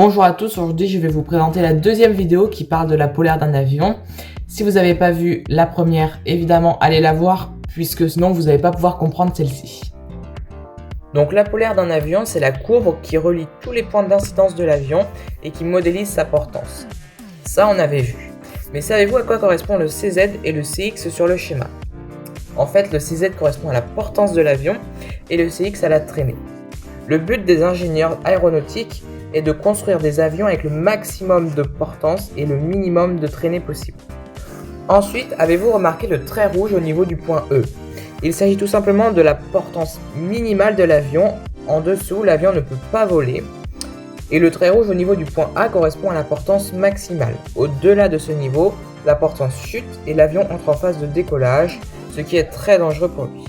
Bonjour à tous, aujourd'hui je vais vous présenter la deuxième vidéo qui parle de la polaire d'un avion. Si vous n'avez pas vu la première, évidemment allez la voir puisque sinon vous n'allez pas pouvoir comprendre celle-ci. Donc la polaire d'un avion, c'est la courbe qui relie tous les points d'incidence de l'avion et qui modélise sa portance. Ça on avait vu. Mais savez-vous à quoi correspond le CZ et le CX sur le schéma? En fait, le CZ correspond à la portance de l'avion et le CX à la traînée. Le but des ingénieurs aéronautiques est de construire des avions avec le maximum de portance et le minimum de traînée possible. Ensuite, avez-vous remarqué le trait rouge au niveau du point E? Il s'agit tout simplement de la portance minimale de l'avion. En dessous, l'avion ne peut pas voler. Et le trait rouge au niveau du point A correspond à la portance maximale. Au-delà de ce niveau, la portance chute et l'avion entre en phase de décollage, ce qui est très dangereux pour lui.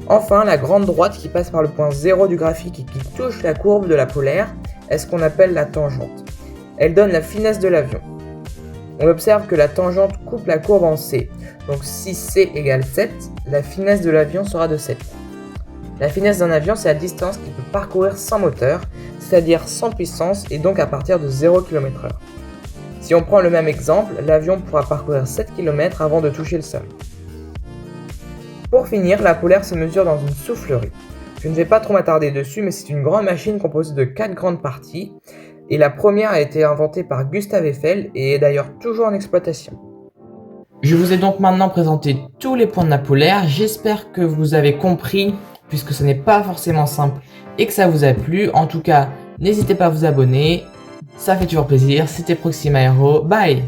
Enfin, la grande droite qui passe par le point 0 du graphique et qui touche la courbe de la polaire est ce qu'on appelle la tangente. Elle donne la finesse de l'avion. On observe que la tangente coupe la courbe en C. Donc si C égale 7, la finesse de l'avion sera de 7. La finesse d'un avion, c'est la distance qu'il peut parcourir sans moteur, c'est-à-dire sans puissance et donc à partir de 0 km/h. Si on prend le même exemple, l'avion pourra parcourir 7 km avant de toucher le sol. Pour finir, la polaire se mesure dans une soufflerie. Je ne vais pas trop m'attarder dessus, mais c'est une grande machine composée de 4 grandes parties. Et la première a été inventée par Gustave Eiffel et est d'ailleurs toujours en exploitation. Je vous ai donc maintenant présenté tous les points de la polaire. J'espère que vous avez compris, puisque ce n'est pas forcément simple et que ça vous a plu. En tout cas, n'hésitez pas à vous abonner. Ça fait toujours plaisir. C'était Proxima Aero. Bye!